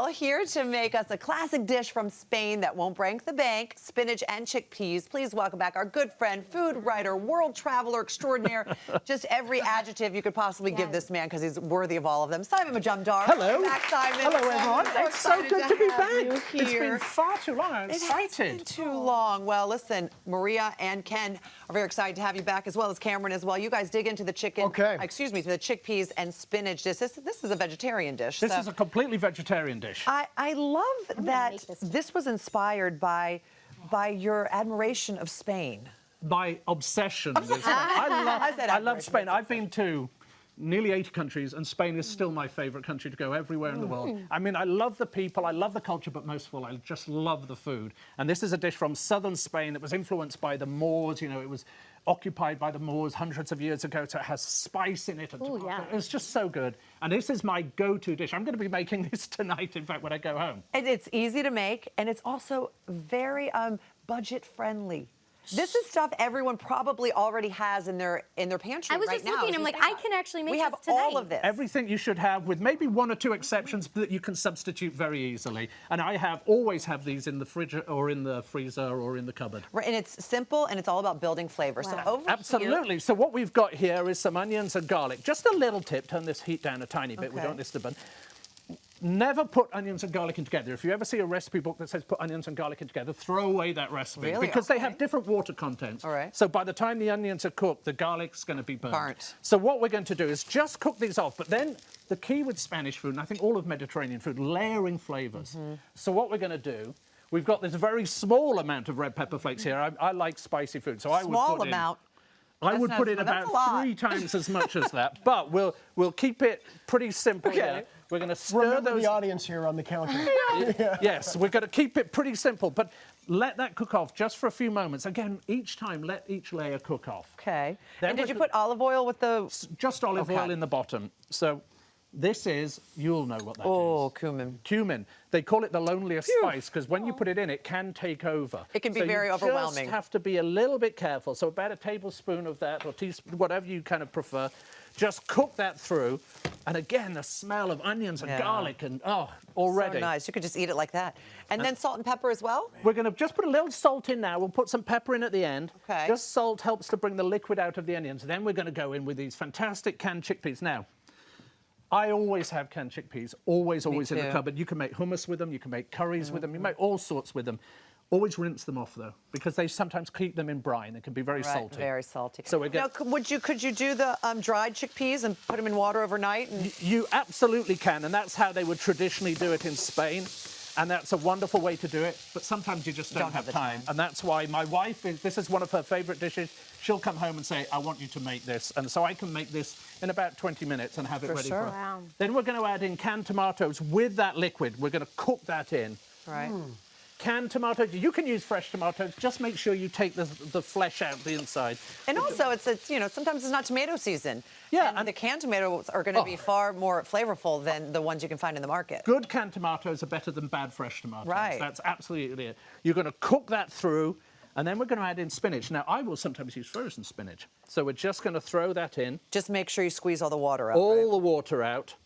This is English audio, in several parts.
here to make us a classic dish from Spain that won't break the bank, spinach and chickpeas. Please welcome back our good friend, food writer, world traveler extraordinaire, just every adjective you could possibly give this man because he's worthy of all of them. Simon Majumdar. Hello. Back, Simon. Hello, everyone. It's so good to be back. It's Here. been far too long. I'm excited. It's been too long. Well, listen, Maria and Ken are very excited to have you back, as well as Cameron as well. You guys dig into the the chickpeas and spinach dish. This is a vegetarian dish. This is a completely vegetarian dish. I love that this was inspired by your admiration of Spain. My obsession with Spain. I love Spain. I've been to nearly 80 countries, and Spain is still my favorite country to go everywhere in the world. I mean, I love the people, I love the culture, but most of all, I just love the food. And this is a dish from southern Spain that was influenced by the Moors. You know, it was occupied by the Moors hundreds of years ago, so it has spice in it. And it's just so good. And this is my go-to dish. I'm going to be making this tonight, in fact, when I go home. And it's easy to make, and it's also very budget-friendly. This is stuff everyone probably already has in their pantry right now. I was just looking, I'm like, I can actually make this tonight. We have all of this. Everything you should have, with maybe one or two exceptions that you can substitute very easily. And I always have these in the fridge or in the freezer or in the cupboard. Right, and it's simple, and it's all about building flavor. Wow. So over Absolutely. here, So what we've got here is some onions and garlic. Just a little tip, turn this heat down a tiny bit. We don't want this to burn. Never put onions and garlic in together. If you ever see a recipe book that says put onions and garlic in together, throw away that recipe. Really? Because they have different water contents. All right. So by the time the onions are cooked, the garlic's going to be burnt. So what we're going to do is just cook these off. But then the key with Spanish food, and I think all of Mediterranean food, layering flavors. So what we're going to do, we've got this very small amount of red pepper flakes here. I like spicy food, so I would put I would put in about 3 times as much as that, but we'll keep it pretty simple here. We're going to stir the audience here on the counter. Yes, we're going to keep it pretty simple, but let that cook off just for a few moments. Again, each time, let each layer cook off. Okay. Then and did you put olive oil with the... Just olive oil in the bottom. So this is, you'll know what that is. Oh, cumin. Cumin. They call it the loneliest spice because when you put it in, it can take over. It can be very overwhelming. You just have to be a little bit careful. So about a tablespoon of that, or teaspoon, whatever you kind of prefer. Just cook that through. And again, the smell of onions and garlic and, already. So nice. You could just eat it like that. And then salt and pepper as well? We're going to just put a little salt in now. We'll put some pepper in at the end. Okay. Just salt helps to bring the liquid out of the onions. Then we're going to go in with these fantastic canned chickpeas. Now, I always have canned chickpeas, always in the cupboard. You can make hummus with them, you can make curries with them, you make all sorts with them. Always rinse them off though, because they sometimes keep them in brine. They can be very salty. Very salty. So we're now, could you do the dried chickpeas and put them in water overnight? You absolutely can, and that's how they would traditionally do it in Spain. And that's a wonderful way to do it, but sometimes you just don't have time. And that's why my wife, this is one of her favorite dishes. She'll come home and say, I want you to make this. And so I can make this in about 20 minutes and have it ready for her. Wow. Then we're going to add in canned tomatoes with that liquid. We're going to cook that in. Right. Canned tomatoes, you can use fresh tomatoes, just make sure you take the flesh out the inside. And also, it's sometimes it's not tomato season. Yeah. And the canned tomatoes are going to be far more flavorful than the ones you can find in the market. Good canned tomatoes are better than bad fresh tomatoes. Right. That's absolutely it. You're going to cook that through, and then we're going to add in spinach. Now, I will sometimes use frozen spinach. So we're just going to throw that in. Just make sure you squeeze all the water out. All the water out.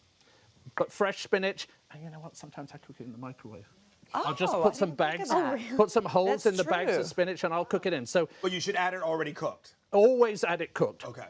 But fresh spinach, and you know what? Sometimes I cook it in the microwave. I'll just put some bags, put some holes in the bags of spinach, and I'll cook it in. So, but you should add it already cooked. Always add it cooked. Okay.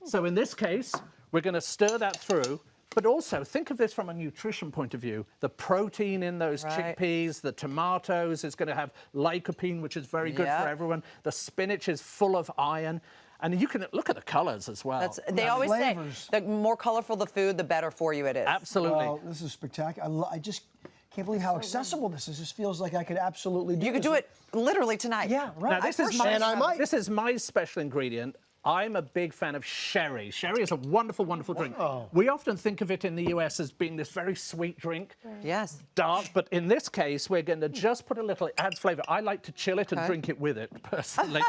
So in this case, we're going to stir that through. But also, think of this from a nutrition point of view. The protein in those chickpeas, the tomatoes is going to have lycopene, which is very good for everyone. The spinach is full of iron. And you can look at the colours as well. They always say the more colorful the food, the better for you it is. Absolutely. Well, this is spectacular. I just can't believe how accessible this is. This feels like I could absolutely do this. You could do it literally tonight. Yeah, right. Now, this is my special ingredient. I'm a big fan of sherry. Sherry is a wonderful, wonderful drink. We often think of it in the US as being this very sweet drink. Yes. Dark, but in this case, we're going to just put a little, it adds flavour. I like to chill it and drink it with it, personally.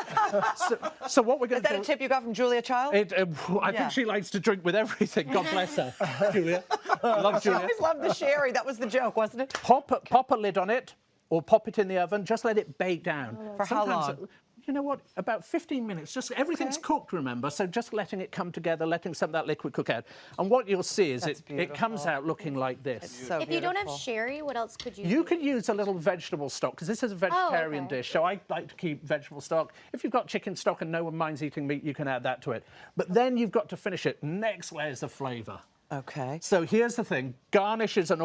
so what we're going to do... Is that a tip you got from Julia Child? I think she likes to drink with everything. God bless her, Julia. Love Julia. I always loved the sherry. That was the joke, wasn't it? Pop a lid on it, or pop it in the oven. Just let it bake down. For how long? you know what, about 15 minutes. Just everything's cooked, remember, so just letting it come together, letting some of that liquid cook out. And what you'll see is it comes out looking like this. So If you don't have sherry, what else could you You do? could use a little vegetable stock, because this is a vegetarian dish, so I like to keep vegetable stock. If you've got chicken stock and no one minds eating meat, you can add that to it. But then you've got to finish it. Next layer's the flavour. Okay. So here's the thing. Garnish isn't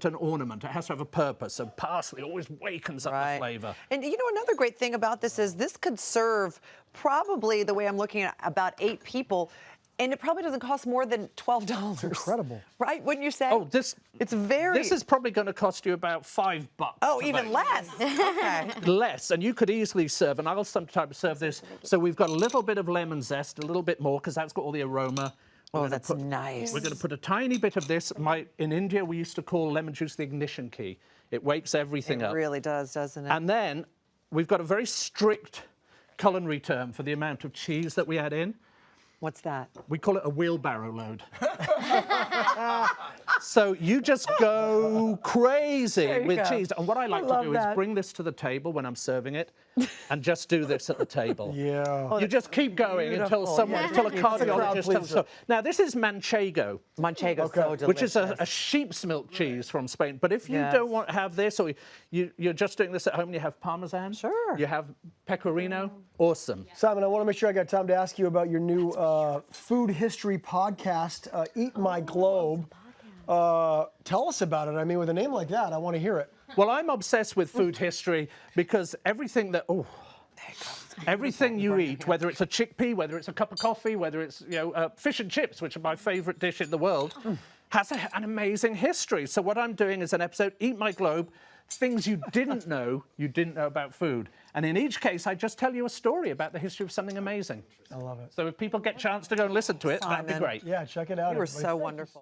an ornament. It has to have a purpose. So parsley always wakens up the flavour. And you know, another great thing about this is this could serve probably, the way I'm looking at, about 8 people. And it probably doesn't cost more than $12. Incredible. Right? Wouldn't you say? Oh, this is probably going to cost you about $5. Oh, even less. Okay. Less, and you could easily serve, and I'll sometimes serve this. So we've got a little bit of lemon zest, a little bit more, because that's got all the aroma. Oh, that's nice. We're going to put a tiny bit of this. In India, we used to call lemon juice the ignition key. It wakes everything up. It really does, doesn't it? And then we've got a very strict culinary term for the amount of cheese that we add in. What's that? We call it a wheelbarrow load. So you just go crazy with cheese. And what I like to do is bring this to the table when I'm serving it and just do this at the table. Yeah. You just keep going until a cardiologist tells you. Now, this is manchego. Manchego, so delicious. Which is a sheep's milk cheese from Spain. But if you don't want to have this, or you're just doing this at home and you have Parmesan, you have Pecorino, awesome. Simon, I want to make sure I got time to ask you about your new food history podcast, Eat My Globe. Tell us about it. I mean, with a name like that, I want to hear it. Well, I'm obsessed with food history because everything that, everything you eat, whether it's a chickpea, whether it's a cup of coffee, whether it's fish and chips, which are my favourite dish in the world, has an amazing history. So what I'm doing is an episode, Eat My Globe, things you didn't know about food. And in each case, I just tell you a story about the history of something amazing. I love it. So if people get a chance to go and listen to it, that'd be great. Yeah, check it out. You were so wonderful.